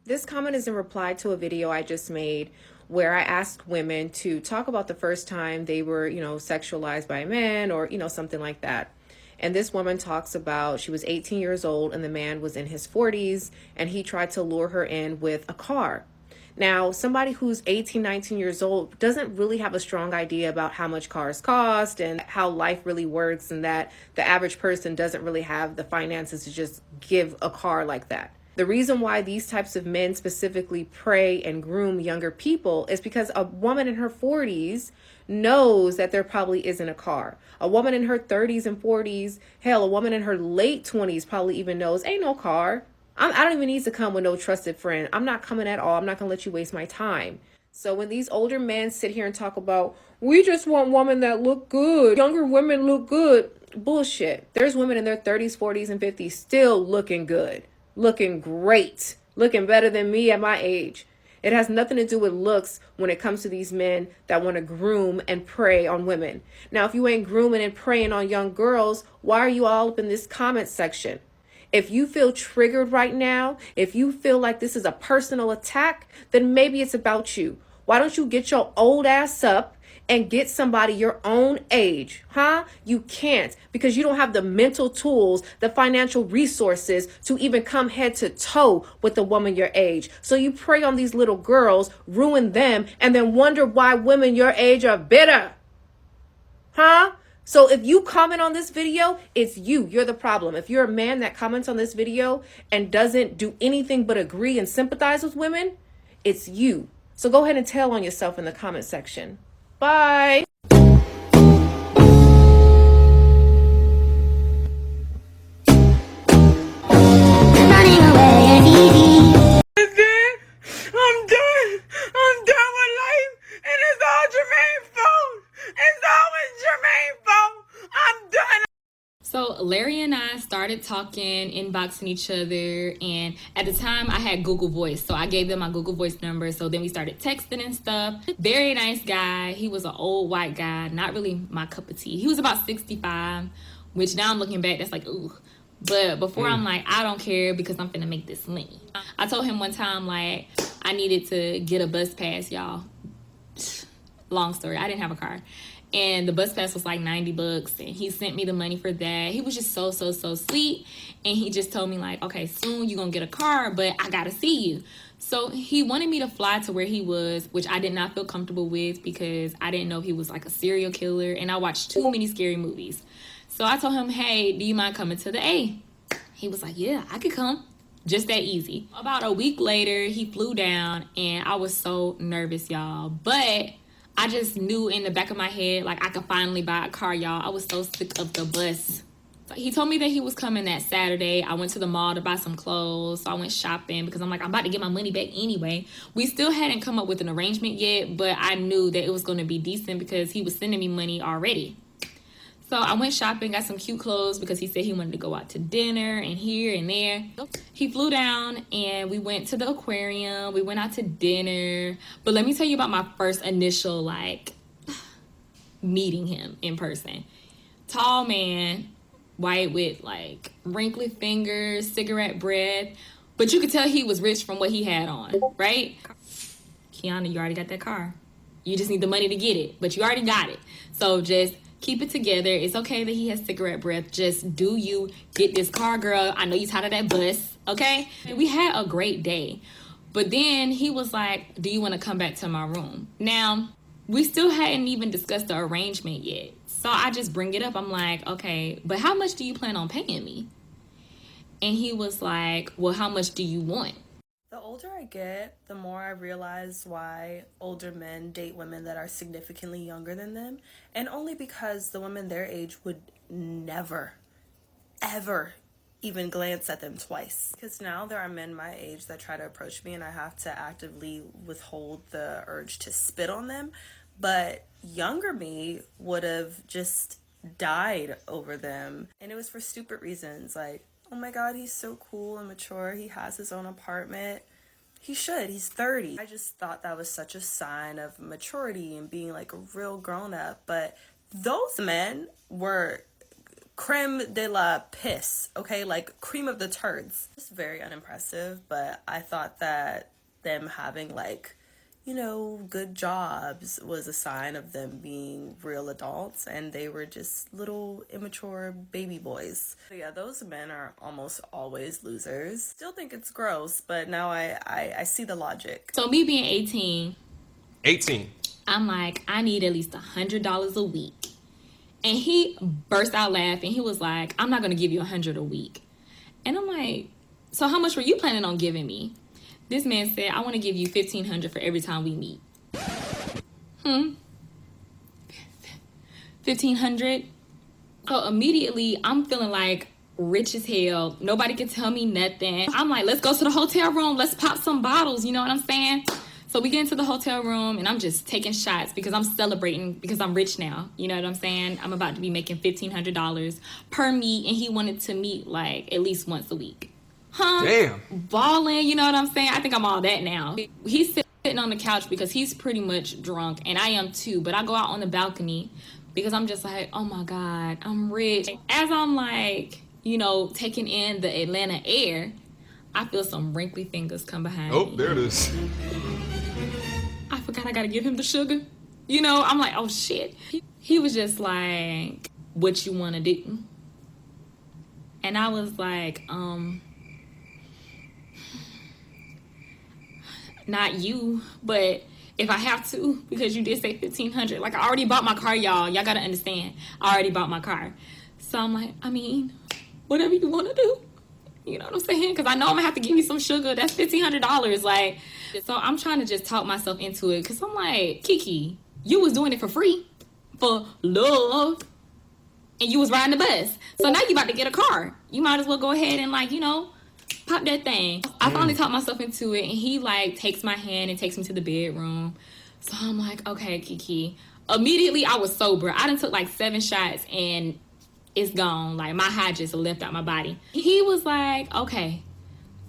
This comment is in reply to a video I just made where I asked women to talk about the first time they were, sexualized by a man or, something like that. And this woman talks about she was 18 years old and the man was in his 40s and he tried to lure her in with a car. Now, somebody who's 18, 19 years old doesn't really have a strong idea about how much cars cost and how life really works, and that the average person doesn't really have the finances to just give a car like that. The reason why these types of men specifically prey and groom younger people is because a woman in her 40s knows that there probably isn't a car. A woman in her 30s and 40s, hell, a woman in her late 20s probably even knows ain't no car. I don't even need to come with no trusted friend. I'm not coming at all. I'm not going to let you waste my time. So when these older men sit here and talk about, we just want women that look good, younger women look good, bullshit. There's women in their 30s, 40s, and 50s still looking good, looking great, looking better than me at my age. It has nothing to do with looks when it comes to these men that want to groom and prey on women. Now, if you ain't grooming and preying on young girls, why are you all up in this comment section? If you feel triggered right now, if you feel like this is a personal attack, then maybe it's about you. Why don't you get your old ass up and get somebody your own age, huh? You can't, because you don't have the mental tools, the financial resources to even come head to toe with a woman your age. So you prey on these little girls, ruin them, and then wonder why women your age are bitter, huh? So if you comment on this video, it's you. You're the problem. If you're a man that comments on this video and doesn't do anything but agree and sympathize with women, it's you. So go ahead and tell on yourself in the comment section. Bye. I'm done. I'm done with life, and it's all Jermaine's fault. It's always Jermaine's fault. I'm done. So Larry and I started talking, inboxing each other, and at the time I had Google Voice, so I gave them my Google Voice number. So then we started texting and stuff. Very nice guy. He was an old white guy, not really my cup of tea. He was about 65, which now I'm looking back, that's like, ooh. But before I'm like, I don't care because I'm finna make this money. I told him one time, like, I needed to get a bus pass, y'all. Long story, I didn't have a car. And the bus pass was like $90, and he sent me the money for that. He was just so sweet. And he just told me, like, okay, soon you're gonna get a car, but I gotta see you. So he wanted me to fly to where he was, which I did not feel comfortable with because I didn't know he was like a serial killer, and I watched too many scary movies. So I told him, hey, do you mind coming to the A? He was like, yeah, I could come. Just that easy. About a week later, he flew down, and I was so nervous, y'all. But I just knew in the back of my head, like, I could finally buy a car, y'all. I was so sick of the bus. So he told me that he was coming that Saturday. I went to the mall to buy some clothes. So I went shopping because I'm like, I'm about to get my money back anyway. We still hadn't come up with an arrangement yet, but I knew that it was going to be decent because he was sending me money already. So I went shopping, got some cute clothes because he said he wanted to go out to dinner and here and there. He flew down and we went to the aquarium. We went out to dinner. But let me tell you about my first initial, like, meeting him in person. Tall man, white with, like, wrinkly fingers, cigarette breath. But you could tell he was rich from what he had on, right? Kiana, you already got that car. You just need the money to get it, but you already got it. So just keep it together. It's okay that he has cigarette breath. Just do you. Get this car, girl. I know you're tired of that bus, okay? And we had a great day. But then he was like, do you want to come back to my room? Now, we still hadn't even discussed the arrangement yet. So I just bring it up. I'm like, okay, but how much do you plan on paying me? And he was like, well, how much do you want? The older I get, the more I realize why older men date women that are significantly younger than them, and only because the women their age would never, ever even glance at them twice. Because now there are men my age that try to approach me and I have to actively withhold the urge to spit on them, but younger me would have just died over them, and it was for stupid reasons, like, oh my god, he's so cool and mature, he has his own apartment. He should, he's 30. I just thought that was such a sign of maturity and being like a real grown-up, but those men were creme de la piss, okay? Like cream of the turds. It's very unimpressive, but I thought that them having like, you know, good jobs was a sign of them being real adults, and they were just little immature baby boys. But yeah, those men are almost always losers. Still think it's gross, but now I see the logic. So me being 18, 18. I'm like, I need at least $100 a week. And he burst out laughing. He was like, I'm not going to give you $100 a week. And I'm like, so how much were you planning on giving me? This man said, I want to give you $1,500 for every time we meet. $1,500? So immediately, I'm feeling like rich as hell. Nobody can tell me nothing. I'm like, let's go to the hotel room. Let's pop some bottles. You know what I'm saying? So we get into the hotel room, and I'm just taking shots because I'm celebrating because I'm rich now. You know what I'm saying? I'm about to be making $1,500 per meet, and he wanted to meet like at least once a week. Damn. Balling, you know what I'm saying? I think I'm all that now. He's sitting on the couch because he's pretty much drunk, and I am too. But I go out on the balcony because I'm just like, oh my God, I'm rich. As I'm like, you know, taking in the Atlanta air, I feel some wrinkly fingers come behind me. Oh, there it is. I forgot I gotta give him the sugar. You know, I'm like, oh shit. He was just like, what you wanna do? And I was like, not you, but if I have to, because you did say $1,500. Like, I already bought my car, y'all. Y'all gotta understand. I already bought my car. So I'm like, I mean, whatever you wanna do. You know what I'm saying? Because I know I'm gonna have to give you some sugar. That's $1,500. Like, so I'm trying to just talk myself into it. Because I'm like, Kiki, you was doing it for free, for love, and you was riding the bus. So now you about to get a car. You might as well go ahead and, like, you know, pop that thing. I finally talked myself into it, and he like takes my hand and takes me to the bedroom. So I'm like, okay, Kiki. Immediately I was sober. I done took like 7 shots and it's gone. Like, my high just left out my body. He was like, okay,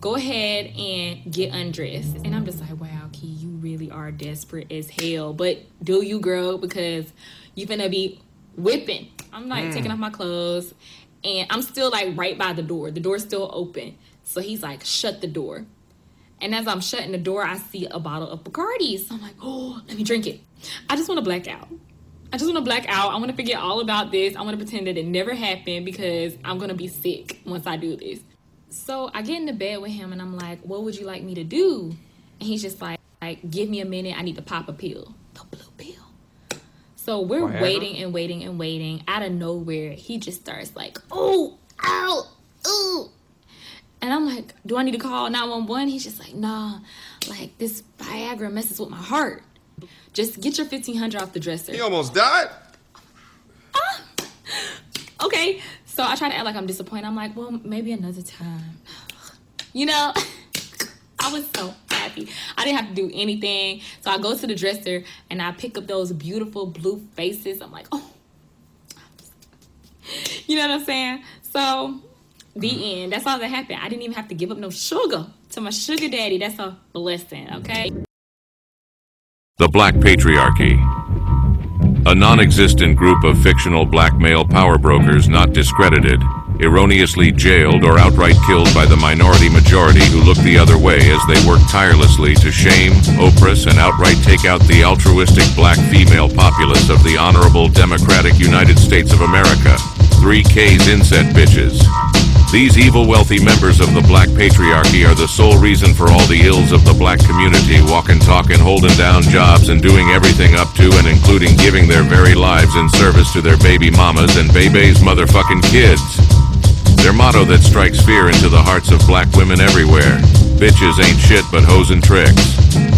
go ahead and get undressed. And I'm just like, wow, Key, you really are desperate as hell. But do you, girl? Because you finna be whipping. I'm like taking off my clothes, and I'm still like right by the door. The door's still open. So he's like, shut the door. And as I'm shutting the door, I see a bottle of Bacardi. So I'm like, oh, let me drink it. I just want to black out. I want to forget all about this. I want to pretend that it never happened because I'm going to be sick once I do this. So I get into bed with him, and I'm like, what would you like me to do? And he's just like, give me a minute. I need to pop a pill. The blue pill. So we're waiting and waiting and waiting. Out of nowhere, he just starts like, oh, ow, ooh. And I'm like, do I need to call 911? He's just like, nah, like, this Viagra messes with my heart. Just get your $1,500 off the dresser. He almost died? Okay. So I try to act like I'm disappointed. I'm like, well, maybe another time. You know, I was so happy. I didn't have to do anything. So I go to the dresser, and I pick up those beautiful blue faces. I'm like, oh. You know what I'm saying? So the end. That's all that happened. I didn't even have to give up no sugar to my sugar daddy. That's a blessing, okay? The Black Patriarchy. A non-existent group of fictional black male power brokers not discredited, erroneously jailed or outright killed by the minority majority who look the other way as they work tirelessly to shame, oppress, and outright take out the altruistic black female populace of the honorable democratic United States of America. 3K's inset bitches. These evil wealthy members of the black patriarchy are the sole reason for all the ills of the black community, walking, talking, holding down jobs, and doing everything up to and including giving their very lives in service to their baby mamas and baby's motherfucking kids. Their motto that strikes fear into the hearts of black women everywhere: bitches ain't shit but hoes and tricks.